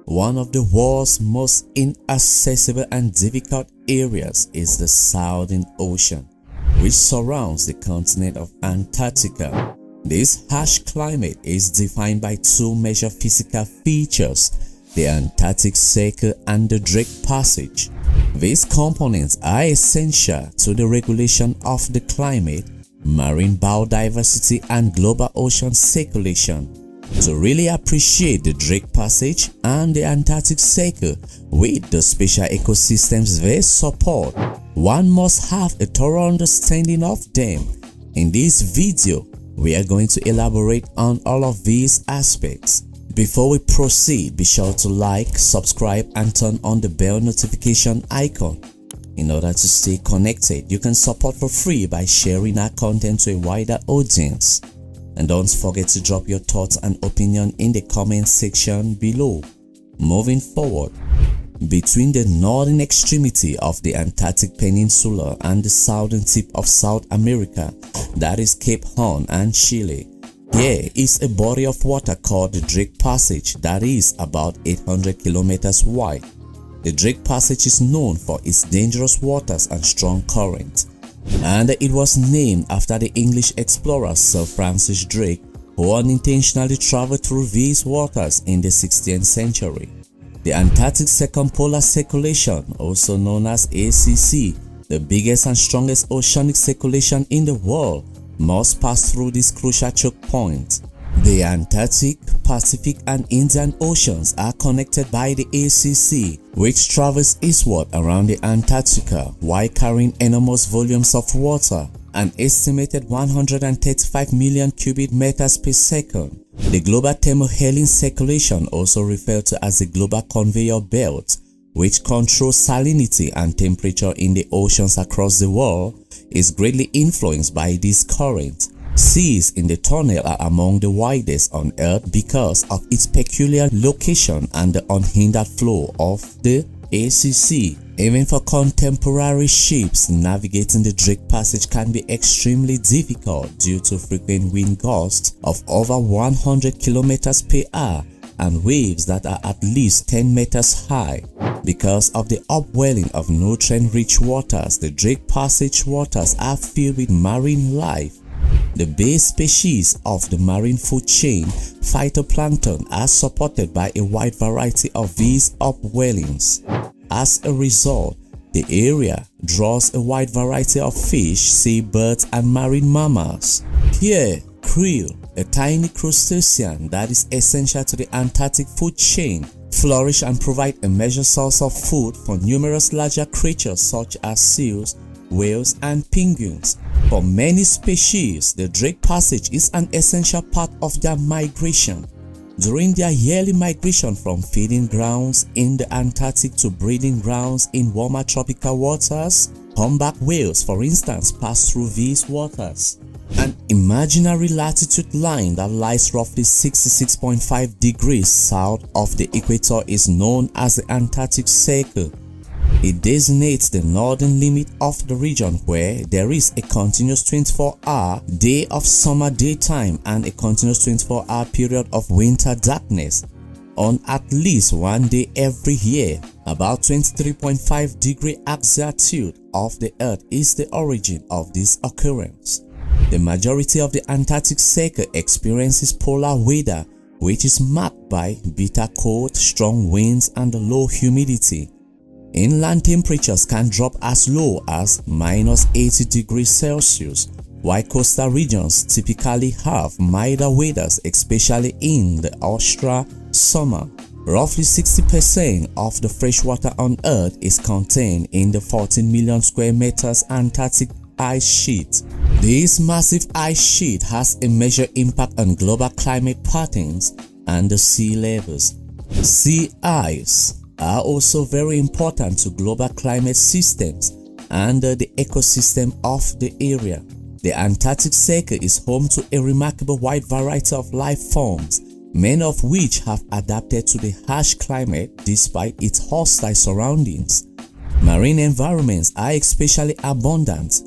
One of the world's most inaccessible and difficult areas is the Southern Ocean, which surrounds the continent of Antarctica. This harsh climate is defined by two major physical features: the Antarctic Circle and the Drake Passage. These components are essential to the regulation of the climate, marine biodiversity, and global ocean circulation. To really appreciate the Drake Passage and the Antarctic Circle with the special ecosystems they support, one must have a thorough understanding of them. In this video, we are going to elaborate on all of these aspects. Before we proceed, be sure to like, subscribe, and turn on the bell notification icon. In order to stay connected, you can support for free by sharing our content to a wider audience. And don't forget to drop your thoughts and opinion in the comment section below. Moving forward, between the northern extremity of the Antarctic Peninsula and the southern tip of South America, that is Cape Horn and Chile, there is a body of water called the Drake Passage that is about 800 kilometers wide. The Drake Passage is known for its dangerous waters and strong currents, and it was named after the English explorer Sir Francis Drake, who unintentionally traveled through these waters in the 16th century. The Antarctic Circumpolar Circulation, also known as ACC, the biggest and strongest oceanic circulation in the world, must pass through this crucial choke point. The Antarctic, Pacific, and Indian Oceans are connected by the ACC, which travels eastward around the Antarctica while carrying enormous volumes of water, an estimated 135 million cubic meters per second. The global thermohaline circulation, also referred to as the global conveyor belt, which controls salinity and temperature in the oceans across the world, is greatly influenced by this current. Seas in the tunnel are among the widest on Earth because of its peculiar location and the unhindered flow of the ACC. Even for contemporary ships, navigating the Drake Passage can be extremely difficult due to frequent wind gusts of over 100 kilometers per hour and waves that are at least 10 meters high. Because of the upwelling of nutrient-rich waters, the Drake Passage waters are filled with marine life. The base species of the marine food chain, phytoplankton, are supported by a wide variety of these upwellings. As a result, the area draws a wide variety of fish, seabirds, and marine mammals. Here, krill, a tiny crustacean that is essential to the Antarctic food chain, flourish and provide a major source of food for numerous larger creatures such as seals, whales, and penguins. For many species, the Drake Passage is an essential part of their migration. During their yearly migration from feeding grounds in the Antarctic to breeding grounds in warmer tropical waters, humpback whales, for instance, pass through these waters. An imaginary latitude line that lies roughly 66.5 degrees south of the equator is known as the Antarctic Circle. It designates the northern limit of the region where there is a continuous 24-hour day of summer daytime and a continuous 24-hour period of winter darkness on at least one day every year. About 23.5 degree altitude of the Earth is the origin of this occurrence. The majority of the Antarctic Circle experiences polar weather, which is marked by bitter cold, strong winds, and low humidity. Inland temperatures can drop as low as -80 degrees Celsius, while coastal regions typically have milder weathers, especially in the austral summer. Roughly 60% of the freshwater on Earth is contained in the 14 million square meters Antarctic ice sheet. This massive ice sheet has a major impact on global climate patterns and the sea levels. Sea ice are also very important to global climate systems and the ecosystem of the area. The Antarctic Circle is home to a remarkable wide variety of life forms, many of which have adapted to the harsh climate despite its hostile surroundings. Marine environments are especially abundant.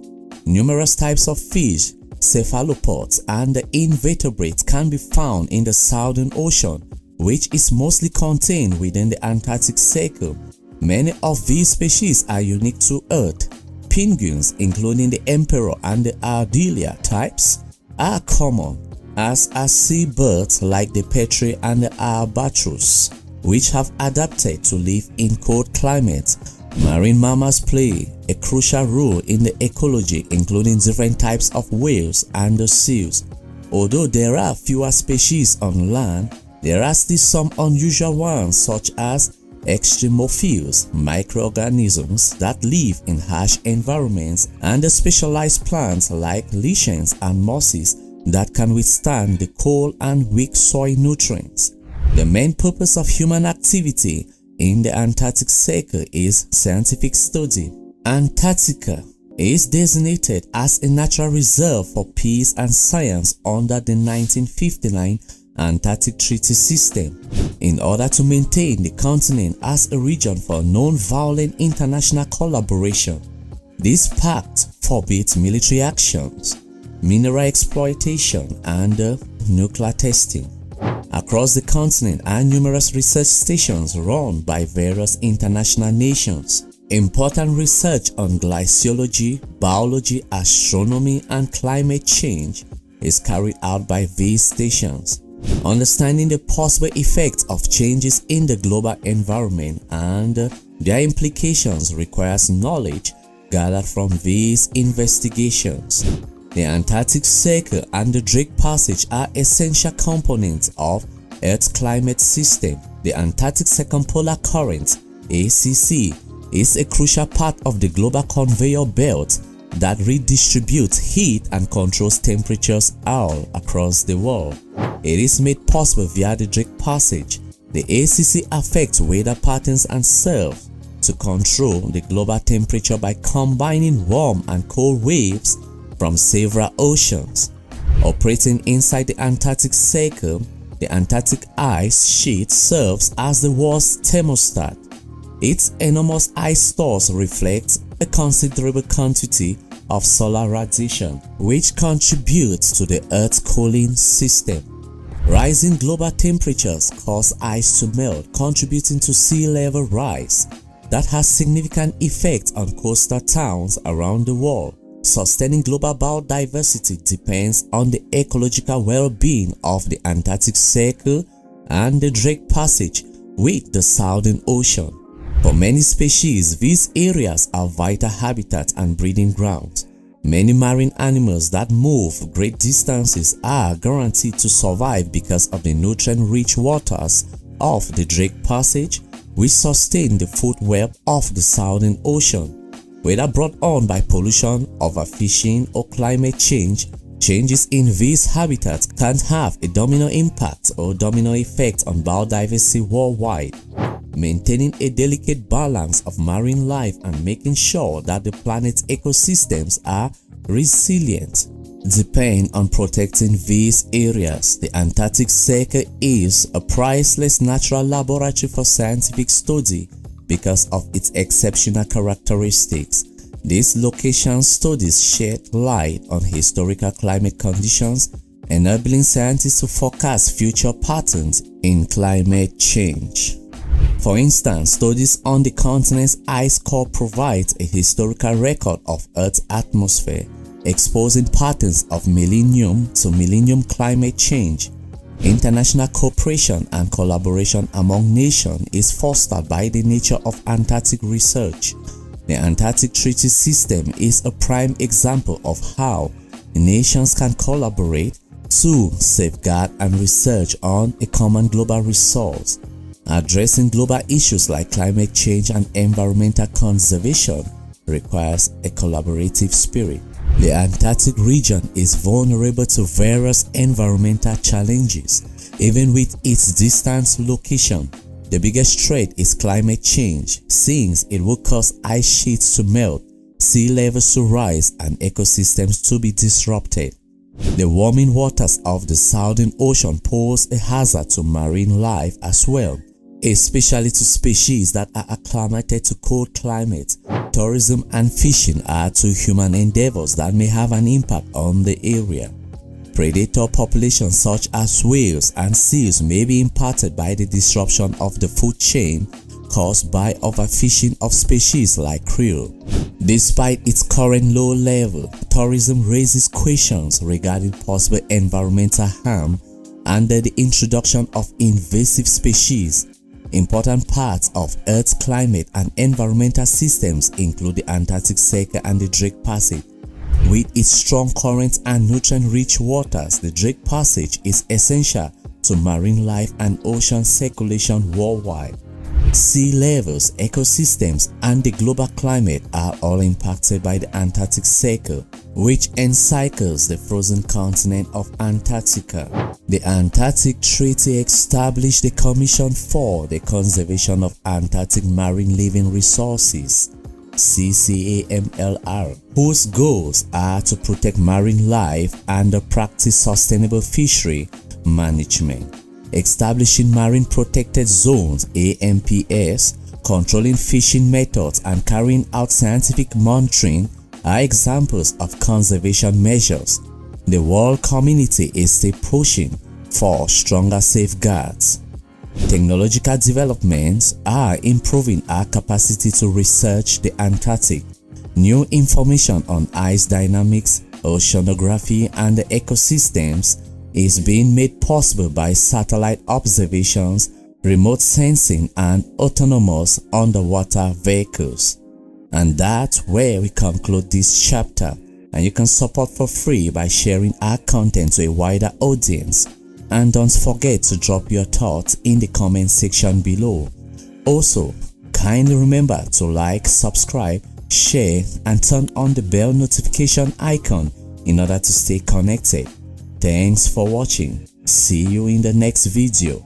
Numerous types of fish, cephalopods, and invertebrates can be found in the Southern Ocean, which is mostly contained within the Antarctic Circle. Many of these species are unique to Earth. Penguins, including the emperor and the ardelia types, are common, as are seabirds like the petrel and the albatross, which have adapted to live in cold climates. Marine mammals play a crucial role in the ecology, including different types of whales and the seals. Although there are fewer species on land, there are still some unusual ones such as extremophiles, microorganisms that live in harsh environments, and the specialized plants like lichens and mosses that can withstand the cold and weak soil nutrients. The main purpose of human activity in the Antarctic Circle is scientific study. Antarctica is designated as a natural reserve for peace and science under the 1959 Antarctic Treaty System. In order to maintain the continent as a region for non-violent international collaboration, this pact forbids military actions, mineral exploitation, and nuclear testing. Across the continent are numerous research stations run by various international nations. Important research on glaciology, biology, astronomy, and climate change is carried out by these stations. Understanding the possible effects of changes in the global environment and their implications requires knowledge gathered from these investigations. The Antarctic Circle and the Drake Passage are essential components of Earth's climate system. The Antarctic Circumpolar Current (ACC) is a crucial part of the global conveyor belt that redistributes heat and controls temperatures all across the world. It is made possible via the Drake Passage. The ACC affects weather patterns and serves to control the global temperature by combining warm and cold waves from several oceans. Operating inside the Antarctic Circle, the Antarctic ice sheet serves as the world's thermostat. Its enormous ice stores reflect a considerable quantity of solar radiation, which contributes to the Earth's cooling system. Rising global temperatures cause ice to melt, contributing to sea level rise that has significant effects on coastal towns around the world. Sustaining global biodiversity depends on the ecological well-being of the Antarctic Circle and the Drake Passage with the Southern Ocean. For many species, these areas are vital habitats and breeding grounds. Many marine animals that move great distances are guaranteed to survive because of the nutrient-rich waters of the Drake Passage, which sustain the food web of the Southern Ocean. Whether brought on by pollution, overfishing, or climate change, changes in these habitats can have a domino impact or domino effect on biodiversity worldwide. Maintaining a delicate balance of marine life and making sure that the planet's ecosystems are resilient depend on protecting these areas. The Antarctic Circle is a priceless natural laboratory for scientific study because of its exceptional characteristics. These location studies shed light on historical climate conditions, enabling scientists to forecast future patterns in climate change. For instance, studies on the continent's ice core provides a historical record of Earth's atmosphere, exposing patterns of millennium to millennium climate change. International cooperation and collaboration among nations is fostered by the nature of Antarctic research. The Antarctic Treaty System is a prime example of how nations can collaborate to safeguard and research on a common global resource. Addressing global issues like climate change and environmental conservation requires a collaborative spirit. The Antarctic region is vulnerable to various environmental challenges, even with its distant location. The biggest threat is climate change, since it will cause ice sheets to melt, sea levels to rise, and ecosystems to be disrupted. The warming waters of the Southern Ocean pose a hazard to marine life as well, especially to species that are acclimated to cold climates. Tourism and fishing are two human endeavors that may have an impact on the area. Predator populations such as whales and seals may be impacted by the disruption of the food chain caused by overfishing of species like krill. Despite its current low level, tourism raises questions regarding possible environmental harm under the introduction of invasive species. Important parts of Earth's climate and environmental systems include the Antarctic Circle and the Drake Passage. With its strong currents and nutrient-rich waters, the Drake Passage is essential to marine life and ocean circulation worldwide. Sea levels, ecosystems, and the global climate are all impacted by the Antarctic Circle, which encircles the frozen continent of Antarctica. The Antarctic Treaty established the Commission for the Conservation of Antarctic Marine Living Resources (CCAMLR), whose goals are to protect marine life and practice sustainable fishery management. Establishing marine protected zones (AMPS), controlling fishing methods, and carrying out scientific monitoring are examples of conservation measures. The world community is still pushing for stronger safeguards. Technological developments are improving our capacity to research the Antarctic. New information on ice dynamics, oceanography, and the ecosystems is being made possible by satellite observations, remote sensing, and autonomous underwater vehicles. And that's where we conclude this chapter, and you can support for free by sharing our content to a wider audience. And don't forget to drop your thoughts in the comment section below. Also, kindly remember to like, subscribe, share, and turn on the bell notification icon in order to stay connected. Thanks for watching. See you in the next video.